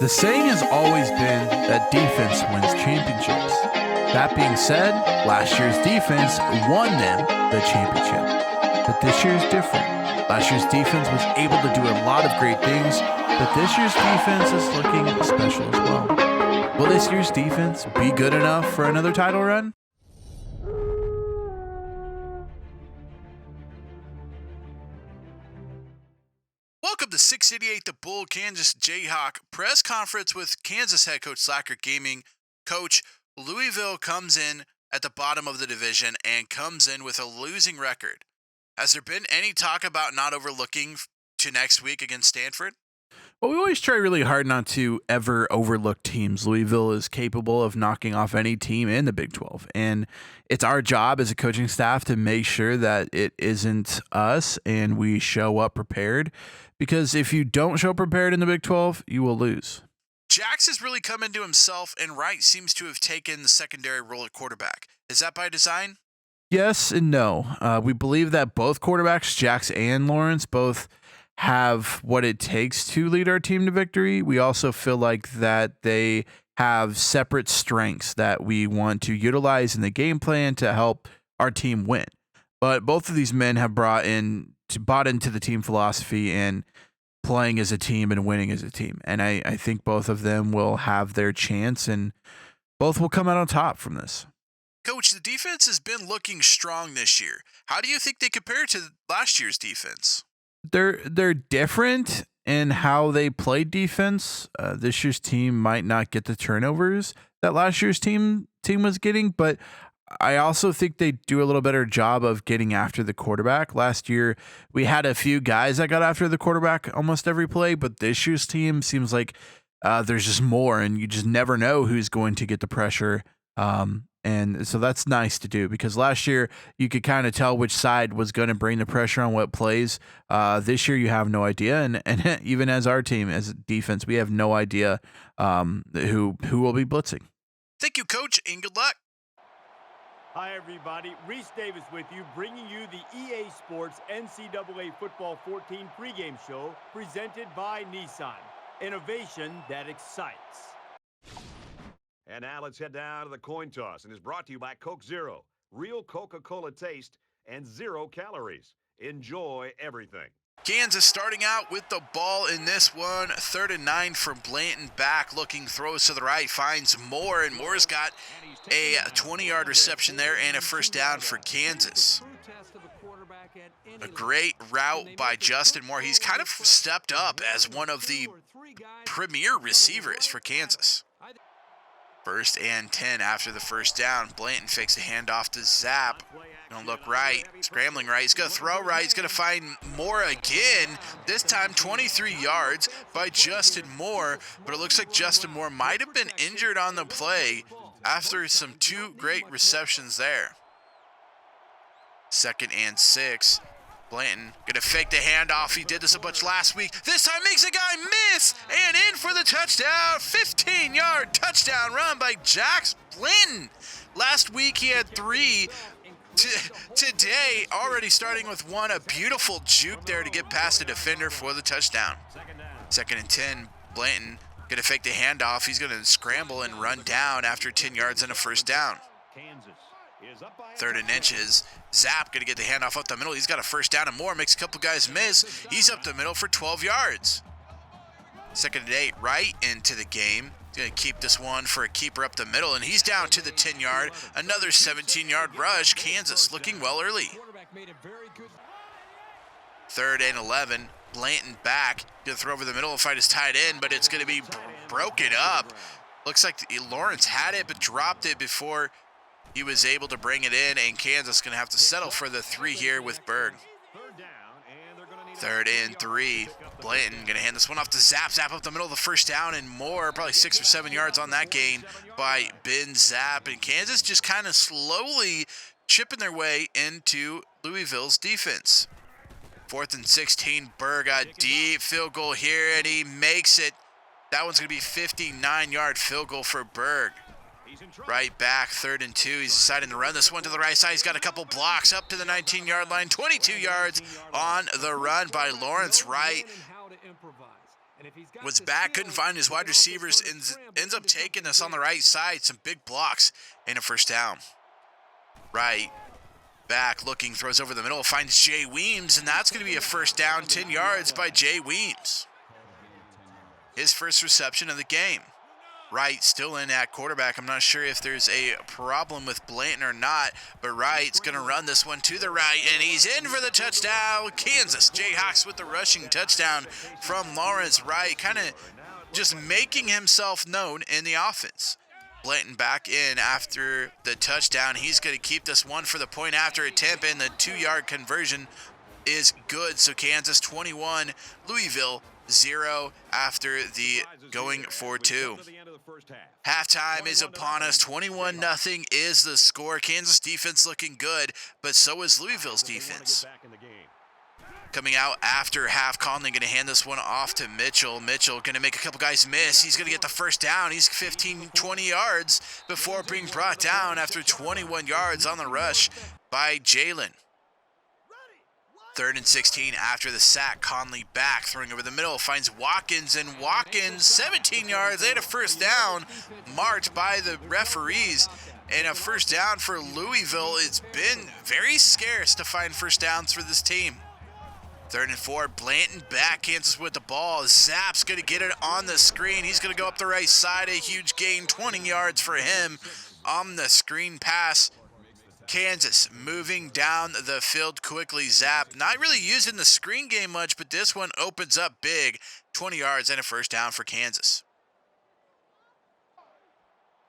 The saying has always been that defense wins championships. That being said, last year's defense won them the championship. But this year's different. Last year's defense was able to do a lot of great things, but this year's defense is looking special as well. Will this year's defense be good enough for another title run? Welcome to 688 The Bull Kansas Jayhawk press conference with Kansas head coach Slacker Gaming. Coach, Louisville comes in at the bottom of the division and comes in with a losing record. Has there been any talk about not overlooking to next week against Stanford? Well, we always try really hard not to ever overlook teams. Louisville is capable of knocking off any team in the Big 12. And it's our job as a coaching staff to make sure that it isn't us and we show up prepared. Because if you don't show prepared in the Big 12, you will lose. Jax has really come into himself, and Wright seems to have taken the secondary role at quarterback. Is that by design? Yes and no. We believe that both quarterbacks, Jax and Lawrence, both have what it takes to lead our team to victory. We also feel like that they have separate strengths that we want to utilize in the game plan to help our team win. But both of these men have bought into the team philosophy and playing as a team and winning as a team. And I think both of them will have their chance and both will come out on top from this. Coach, the defense has been looking strong this year. How do you think they compare to last year's defense? They're different in how they play defense. This year's team might not get the turnovers that last year's team was getting, but I also think they do a little better job of getting after the quarterback. Last year, we had a few guys that got after the quarterback almost every play, but this year's team seems like there's just more, and you just never know who's going to get the pressure. And so that's nice to do because last year you could kind of tell which side was going to bring the pressure on what plays. This year you have no idea. And even as our team, as defense, we have no idea who will be blitzing. Thank you, Coach, and good luck. Hi, everybody. Reese Davis with you, bringing you the EA Sports NCAA Football 14 pregame show presented by Nissan. Innovation that excites. And now let's head down to the coin toss, and is brought to you by Coke Zero. Real Coca-Cola taste and 0 calories. Enjoy everything. Kansas starting out with the ball in this one. 3rd and 9 from Blanton back. Looking, throws to the right, finds Moore, and Moore's got a 20-yard reception there and a first down for Kansas. A great route by Justin Moore. He's kind of stepped up as one of the premier receivers for Kansas. 1st and 10 after the first down. Blanton fakes a handoff to Zapp. Gonna look right, scrambling right. He's gonna throw right. He's gonna find Moore again. This time 23 yards by Justin Moore. But it looks like Justin Moore might have been injured on the play after some 2 great receptions there. 2nd and 6. Blanton gonna fake the handoff. He did this a bunch last week. This time makes a guy miss and in for the touchdown. 15-yard touchdown run by Jax Blanton. Last week he had 3. Today, already starting with 1, a beautiful juke there to get past the defender for the touchdown. 2nd and 10. Blanton gonna fake the handoff. He's gonna scramble and run down after 10 yards and a first down. 3rd and inches. Zapp gonna get the handoff up the middle. He's got a first down and more. Makes a couple guys miss. He's up the middle for 12 yards. 2nd and 8. Right into the game. He's gonna keep this one for a keeper up the middle, and he's down to the 10-yard. Another 17-yard rush. Kansas looking well early. 3rd and 11. Blanton back. Gonna throw over the middle and fight his tight end, but it's gonna be broken up. Looks like Lawrence had it but dropped it before he was able to bring it in, and Kansas going to have to settle for the 3 here with Berg. 3rd and 3. Blanton going to hand this one off to Zapp. Zapp up the middle of the first down and more. Probably 6 or 7 yards on that gain by Ben Zapp. And Kansas just kind of slowly chipping their way into Louisville's defense. 4th and 16. Berg got deep field goal here, and he makes it. That one's going to be 59-yard field goal for Berg. Right back, 3rd and 2. He's deciding to run this one to the right side. He's got a couple blocks up to the 19-yard line. 22 yards on the run by Lawrence Wright. was back, couldn't find his wide receivers, and ends up taking us on the right side. Some big blocks and a first down. Right back looking, throws over the middle, finds Jay Weems, and that's going to be a first down, 10 yards by Jay Weems. His first reception of the game. Wright still in at quarterback. I'm not sure if there's a problem with Blanton or not, but Wright's going to run this one to the right, and he's in for the touchdown. Kansas Jayhawks with the rushing touchdown from Lawrence Wright, kind of just making himself known in the offense. Blanton back in after the touchdown. He's going to keep this one for the point after attempt, and the 2-yard conversion is good. So Kansas 21, Louisville 0 after the going for 2. Halftime is upon us. 21-0 is the score. Kansas defense looking good, but so is Louisville's defense. Coming out after half, Conley going to hand this one off to Mitchell. Mitchell going to make a couple guys miss. He's going to get the first down. He's 15, 20 yards before being brought down after 21 yards on the rush by Jalen. 3rd and 16 after the sack. Conley back, throwing over the middle, finds Watkins, and Watkins 17 yards and a first down marked by the referees. And a first down for Louisville. It's been very scarce to find first downs for this team. 3rd and 4, Blanton back, Kansas with the ball. Zapp's going to get it on the screen. He's going to go up the right side, a huge gain, 20 yards for him on the screen pass. Kansas moving down the field quickly. Zapp not really using the screen game much, but this one opens up big. 20 yards and a first down for Kansas.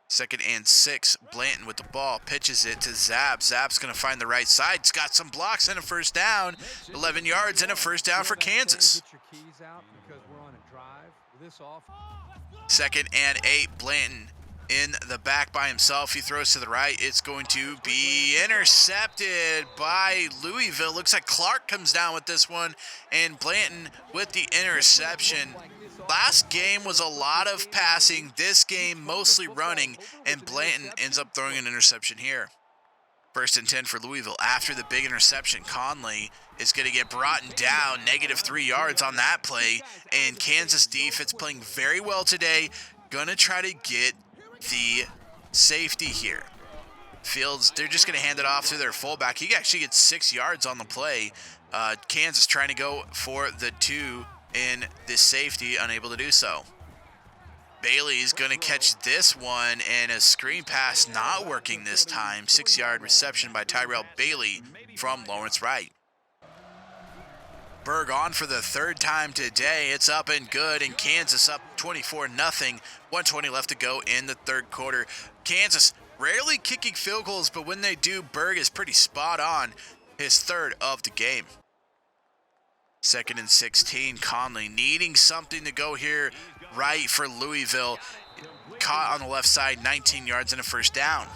2nd and 6, Blanton with the ball, pitches it to Zapp. Zapp's going to find the right side. It's got some blocks and a first down. 11 yards and a first down for Kansas. 2nd and 8, Blanton in the back by himself. He throws to the right. It's going to be intercepted by Louisville. Looks like Clark comes down with this one, and Blanton with the interception. Last game was a lot of passing. This game mostly running, and Blanton ends up throwing an interception here. 1st and 10 for Louisville. After the big interception, Conley is going to get brought down, -3 yards on that play, and Kansas defense playing very well today. Going to try to get the safety here. Fields, they're just going to hand it off to their fullback. He actually gets 6 yards on the play. Kansas trying to go for the 2 in this safety, unable to do so. Bailey's going to catch this one, and a screen pass not working this time. 6-yard reception by Tyrell Bailey from Lawrence Wright. Berg on for the 3rd time today. It's up and good, and Kansas up 24-0. 1:20 left to go in the 3rd quarter. Kansas rarely kicking field goals, but when they do, Berg is pretty spot on. His 3rd of the game. 2nd and 16, Conley needing something to go here right for Louisville. Caught on the left side, 19 yards and a first down.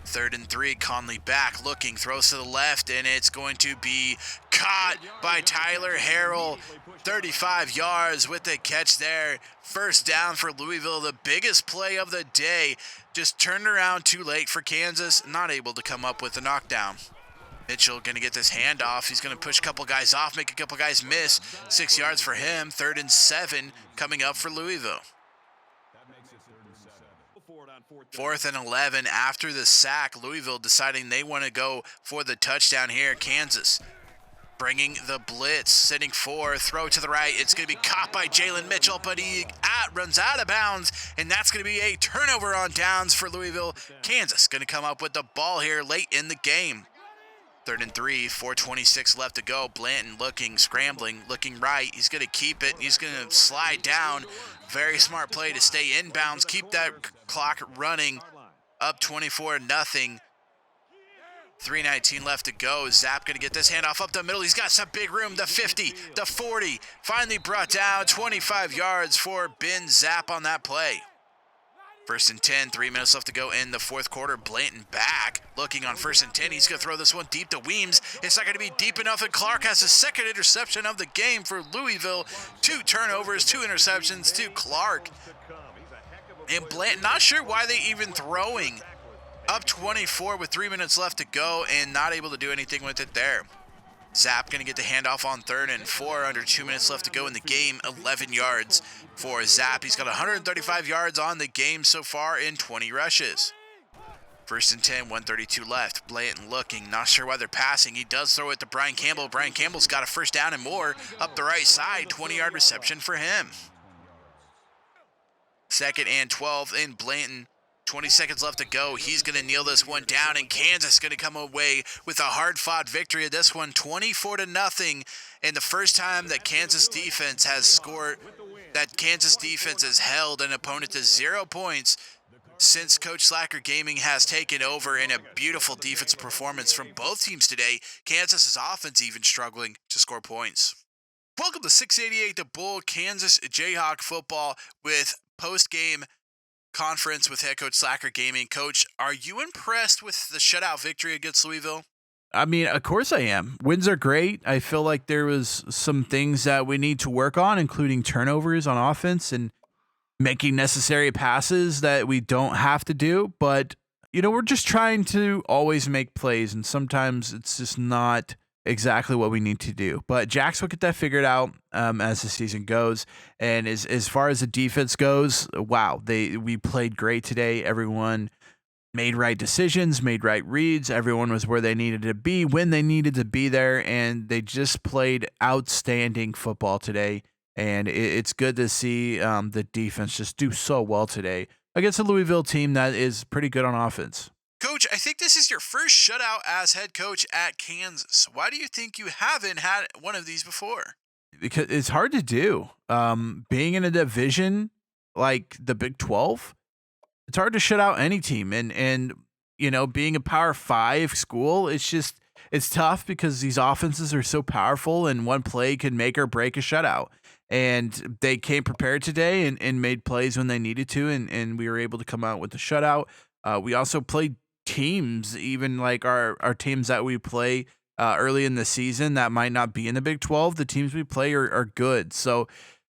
3rd and 3, Conley back looking, throws to the left, and it's going to be caught by Tyler Harrell. 35 yards with the catch there. First down for Louisville, the biggest play of the day. Just turned around too late for Kansas, not able to come up with a knockdown. Mitchell going to get this handoff. He's going to push a couple guys off, make a couple guys miss. 6 yards for him. 3rd and 7 coming up for Louisville. 4th and 11 after the sack. Louisville deciding they want to go for the touchdown here. Kansas bringing the blitz, sitting 4, throw to the right. It's going to be caught by Jalen Mitchell, but he runs out of bounds, and that's going to be a turnover on downs for Louisville. Kansas going to come up with the ball here late in the game. 3rd and 3, 4:26 left to go. Blanton looking, scrambling, looking right. He's going to keep it. He's going to slide down. Very smart play to stay inbounds, keep that clock running. Up 24-0. 3:19 left to go. Zapp going to get this handoff up the middle. He's got some big room. The 50, the 40. Finally brought down 25 yards for Ben Zapp on that play. 1st and 10, 3 minutes left to go in the 4th quarter. Blanton back, looking on 1st and 10. He's going to throw this one deep to Weems. It's not going to be deep enough, and Clark has his 2nd interception of the game for Louisville. 2 turnovers, 2 interceptions to Clark. And Blanton, not sure why they even throwing. Up 24 with 3 minutes left to go and not able to do anything with it there. Zapp going to get the handoff on 3rd and 4, under 2 minutes left to go in the game. 11 yards for Zapp. He's got 135 yards on the game so far in 20 rushes. 1st and 10, 132 left. Blanton looking, not sure why they're passing. He does throw it to Brian Campbell. Brian Campbell's got a 1st down and more up the right side. 20-yard reception for him. 2nd and 12 in Blanton. 20 seconds left to go. He's going to kneel this one down, and Kansas is going to come away with a hard-fought victory of this one, 24-0. And the first time that Kansas defense has held an opponent to 0 points since Coach Slacker Gaming has taken over, in a beautiful defensive performance from both teams today. Kansas's offense even struggling to score points. Welcome to 688 The Bull, Kansas Jayhawk football with post-game conference with head coach Slacker Gaming. Coach, are you impressed with the shutout victory against Louisville? I mean, of course I am. Wins are great. I feel like there was some things that we need to work on, including turnovers on offense and making necessary passes that we don't have to do. But, we're just trying to always make plays, and sometimes it's just not exactly what we need to do. But Jax will get that figured out as the season goes. And as far as the defense goes, wow, we played great today. Everyone made right decisions, made right reads. Everyone was where they needed to be when they needed to be there, and they just played outstanding football today. And it's good to see the defense just do so well today against a Louisville team that is pretty good on offense. Coach, I think this is your first shutout as head coach at Kansas. Why do you think you haven't had one of these before? Because it's hard to do. Being in a division like the Big 12, it's hard to shut out any team. And being a Power 5 school, it's tough because these offenses are so powerful, and one play can make or break a shutout. And they came prepared today and made plays when they needed to, and we were able to come out with the shutout. We also played teams, even like our teams that we play early in the season that might not be in the Big 12. The teams we play are good. So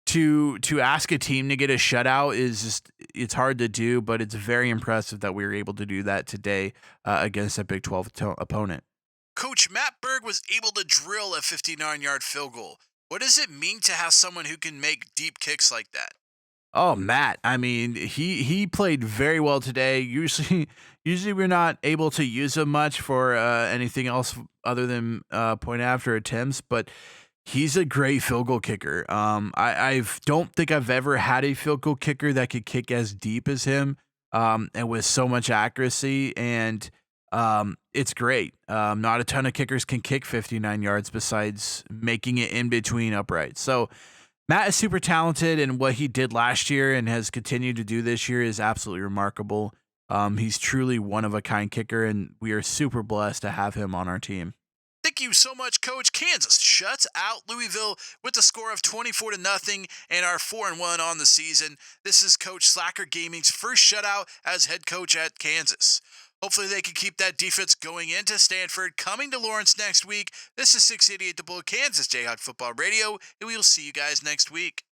to ask a team to get a shutout it's hard to do, but it's very impressive that we were able to do that today against a Big 12 opponent. Coach, Matt Berg was able to drill a 59-yard field goal. What does it mean to have someone who can make deep kicks like that? Oh, Matt. I mean, he played very well today. Usually we're not able to use him much for anything else other than point after attempts, but he's a great field goal kicker. I don't think I've ever had a field goal kicker that could kick as deep as him and with so much accuracy, and it's great. Not a ton of kickers can kick 59 yards besides making it in between uprights. So Matt is super talented, and what he did last year and has continued to do this year is absolutely remarkable. He's truly one-of-a-kind kicker, and we are super blessed to have him on our team. Thank you so much, Coach. Kansas shuts out Louisville with a score of 24-0 and are 4-1 on the season. This is Coach Slacker Gaming's first shutout as head coach at Kansas. Hopefully they can keep that defense going into Stanford. Coming to Lawrence next week. This is 688 The Bull, Kansas Jayhawk Football Radio, and we will see you guys next week.